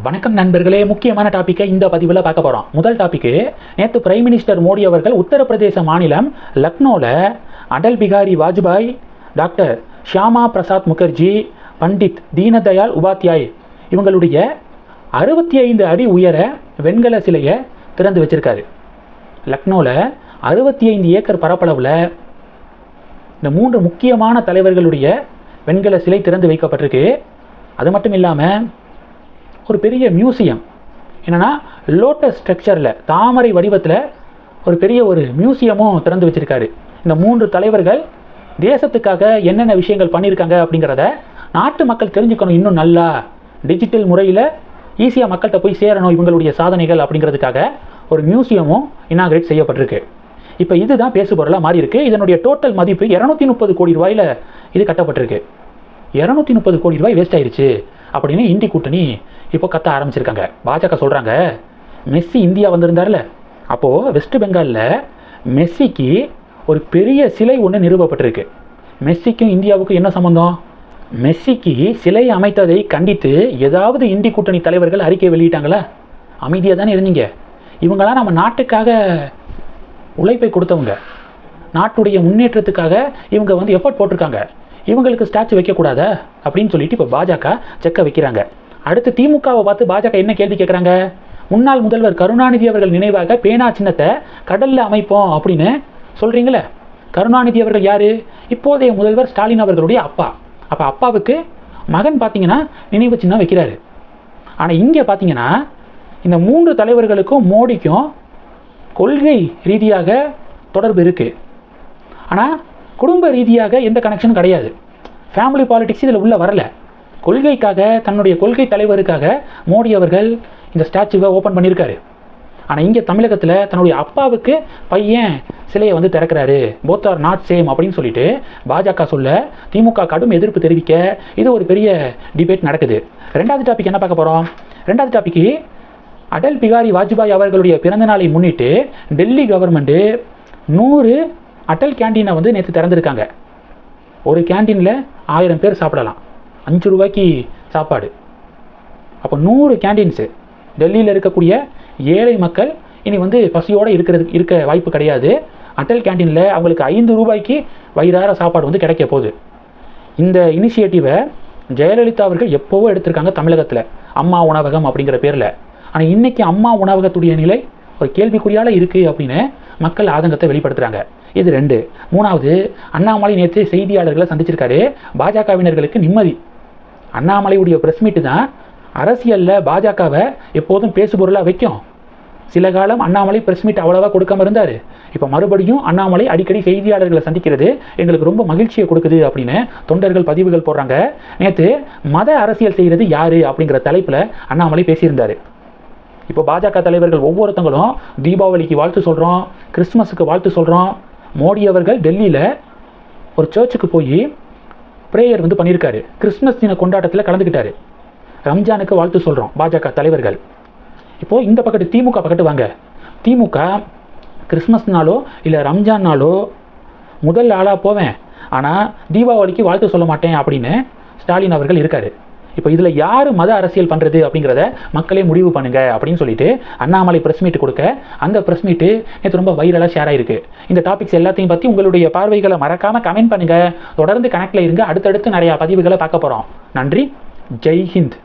வணக்கம் நண்பர்களே, முக்கியமான டாப்பிக்கை இந்த பதிவில் பார்க்க போகிறோம். முதல் டாப்பிக்கு, நேற்று பிரைம் மினிஸ்டர் மோடி அவர்கள் உத்தரப்பிரதேச மாநிலம் லக்னோவில் அடல் பிகாரி வாஜ்பாய், டாக்டர் ஷியாமா பிரசாத் முகர்ஜி, பண்டித் தீனதயாள் உபாத்யாய் இவங்களுடைய 65 அடி உயர வெண்கல சிலையை திறந்து வச்சிருக்காரு. லக்னோவில் 65 ஏக்கர் பரப்பளவில் இந்த 3 முக்கியமான தலைவர்களுடைய வெண்கல சிலை திறந்து வைக்கப்பட்டிருக்கு. அது மட்டும் இல்லாமல் ஒரு பெரிய மியூசியம், என்னென்னா லோட்டஸ் ஸ்ட்ரக்சரில், தாமரை வடிவத்தில் ஒரு பெரிய மியூசியமும் திறந்து வச்சுருக்காரு. இந்த 3 தலைவர்கள் தேசத்துக்காக என்னென்ன விஷயங்கள் பண்ணியிருக்காங்க அப்படிங்கிறத நாட்டு மக்கள் தெரிஞ்சுக்கணும். இன்னும் நல்லா டிஜிட்டல் முறையில் ஈஸியாக மக்கள்கிட்ட போய் சேரணும் இவங்களுடைய சாதனைகள் அப்படிங்கிறதுக்காக ஒரு மியூசியமும் இனாகிரேட் செய்யப்பட்டிருக்கு. இப்போ இதுதான் பேசுபொருளாக மாறி இருக்கு. இதனுடைய டோட்டல் மதிப்பு 230 கோடி ரூபாயில் இது கட்டப்பட்டிருக்கு. 230 கோடி ரூபாய் வேஸ்ட் ஆயிடுச்சு அப்படின்னு இந்தி கூட்டணி இப்போ கத்த ஆரம்பிச்சிருக்காங்க. பாஜக சொல்கிறாங்க, மெஸ்ஸி இந்தியா வந்திருந்தார்ல, அப்போது வெஸ்ட் பெங்காலில் மெஸ்ஸிக்கு ஒரு பெரிய சிலை ஒன்று நிறுவப்பட்டிருக்கு. மெஸ்ஸிக்கும் இந்தியாவுக்கும் என்ன சம்பந்தம்? மெஸ்ஸிக்கு சிலை அமைத்ததை கண்டித்து ஏதாவது இந்தி கூட்டணி தலைவர்கள் அறிக்கை வெளியிட்டாங்களா? அமைதியாக தானே இருந்தீங்க. இவங்களாம் நம்ம நாட்டுக்காக உழைப்பை கொடுத்தவங்க, நாட்டுடைய முன்னேற்றத்துக்காக இவங்க எஃபர்ட் போட்டிருக்காங்க. இவங்களுக்கு ஸ்டாச்சு வைக்கக்கூடாதா அப்படின்னு சொல்லிட்டு இப்போ பாஜக செக்க வைக்கிறாங்க. அடுத்து திமுகவை பார்த்து பாஜக என்ன கேள்வி கேட்குறாங்க? முன்னாள் முதல்வர் கருணாநிதி அவர்கள் நினைவாக பேனா சின்னத்தை கடலில் அமைப்போம் அப்படின்னு சொல்கிறீங்களே. கருணாநிதி அவர்கள் யார்? இப்போதைய முதல்வர் ஸ்டாலின் அவர்களுடைய அப்பா. அப்போ அப்பாவுக்கு மகன் பார்த்தீங்கன்னா நினைவு சின்னம் வைக்கிறாரு. ஆனால் இங்கே பார்த்தீங்கன்னா இந்த 3 தலைவர்களுக்கும் மோடிக்கும் கொள்கை ரீதியாக தொடர்பு இருக்குது. ஆனால் குடும்ப ரீதியாக எந்த கனெக்ஷனும் கிடையாது. ஃபேமிலி பாலிடிக்ஸ் இதில் உள்ளே வரலை. கொள்கைக்காக, தன்னுடைய கொள்கை தலைவருக்காக மோடி அவர்கள் இந்த ஸ்டாச்சுவை ஓப்பன் பண்ணியிருக்காரு. ஆனால் இங்கே தமிழகத்தில் தன்னுடைய அப்பாவுக்கு பையன் சிலையை திறக்கிறாரு. போத் ஆர் நாட் சேம் அப்படின்னு சொல்லிட்டு பாஜக சொல்ல திமுக கடும் எதிர்ப்பு தெரிவிக்க இது ஒரு பெரிய டிபேட் நடக்குது. ரெண்டாவது டாபிக் என்ன பார்க்க போகிறோம்? ரெண்டாவது டாபிக்கு, அடல் பிகாரி வாஜ்பாய் அவர்களுடைய பிறந்த நாளை முன்னிட்டு டெல்லி கவர்மெண்ட்டு 100 அடல் கேண்டீனை நேற்று திறந்துருக்காங்க. ஒரு கேண்டீனில் 1000 பேர் சாப்பிடலாம், 5 ரூபாய்க்கு சாப்பாடு. அப்போ 100 கேண்டீன்ஸு டெல்லியில் இருக்கக்கூடிய ஏழை மக்கள் இனி பசியோடு இருக்க வாய்ப்பு கிடையாது. அடல் கேண்டீனில் அவங்களுக்கு 5 ரூபாய்க்கு வயிறார சாப்பாடு கிடைக்க போகுது. இந்த இனிஷியேட்டிவை ஜெயலலிதா அவர்கள் எப்போவோ எடுத்திருக்காங்க தமிழகத்தில், அம்மா உணவகம் அப்படிங்கிற பேரில். ஆனால் இன்றைக்கி அம்மா உணவகத்துடைய நிலை ஒரு கேள்விக்குறியால் இருக்குது அப்படின்னு மக்கள் ஆதங்கத்தை வெளிப்படுத்துகிறாங்க. இது 2. மூணாவது, அண்ணாமலை நேற்று செய்தியாளர்களை சந்திச்சிருக்காரு. பாஜகவினர்களுக்கு நிம்மதி. அண்ணாமலையுடைய ப்ரெஸ் மீட்டு தான் அரசியலில் பாஜகவை எப்போதும் பேசுபொருளாக வைக்கும். சில காலம் அண்ணாமலை ப்ரெஸ் மீட் அவ்வளோவா கொடுக்காம இருந்தார். இப்போ மறுபடியும் அண்ணாமலை அடிக்கடி செய்தியாளர்களை சந்திக்கிறது எங்களுக்கு ரொம்ப மகிழ்ச்சியை கொடுக்குது அப்படின்னு தொண்டர்கள் பதிவுகள் போடுறாங்க. நேற்று மத அரசியல் செய்கிறது யார் அப்படிங்கிற தலைப்பில் அண்ணாமலை பேசியிருந்தார். இப்போ பாஜக தலைவர்கள் ஒவ்வொருத்தங்களும் தீபாவளிக்கு வாழ்த்து சொல்கிறோம், கிறிஸ்மஸுக்கு வாழ்த்து சொல்கிறோம். மோடி அவர்கள் டெல்லியில் ஒரு சர்ச்சுக்கு போய் ப்ரேயர் பண்ணியிருக்காரு. கிறிஸ்மஸ் தின கொண்டாட்டத்தில் கலந்துக்கிட்டாரு. ரம்ஜானுக்கு வாழ்த்து சொல்கிறோம் பாஜக தலைவர்கள். இப்போது இந்த பக்கத்து திமுக பக்கத்து வாங்க. திமுக கிறிஸ்மஸ்னாலோ இல்லை ரம்ஜான்னாலோ முதல் ஆளாக போவேன், ஆனால் தீபாவளிக்கு வாழ்த்து சொல்ல மாட்டேன் அப்படின்னு ஸ்டாலின் அவர்கள் இருக்கார். இப்போ இதில் யார் மத அரசியல் பண்ணுறது அப்படிங்கிறத மக்களே முடிவு பண்ணுங்க அப்படின்னு சொல்லிட்டு அண்ணாமலை ப்ரெஸ் மீட் கொடுக்க, அந்த ப்ரெஸ் மீட்டு நேற்று ரொம்ப வைரலாக ஷேர் ஆகிருக்கு. இந்த டாபிக்ஸ் எல்லாத்தையும் பற்றி உங்களுடைய பார்வைகளை மறக்காமல் கமெண்ட் பண்ணுங்கள். தொடர்ந்து கனெக்டில் இருங்க. அடுத்தடுத்து நிறையா பதிவுகளை பார்க்க போகிறோம். நன்றி. ஜெய் ஹிந்த்.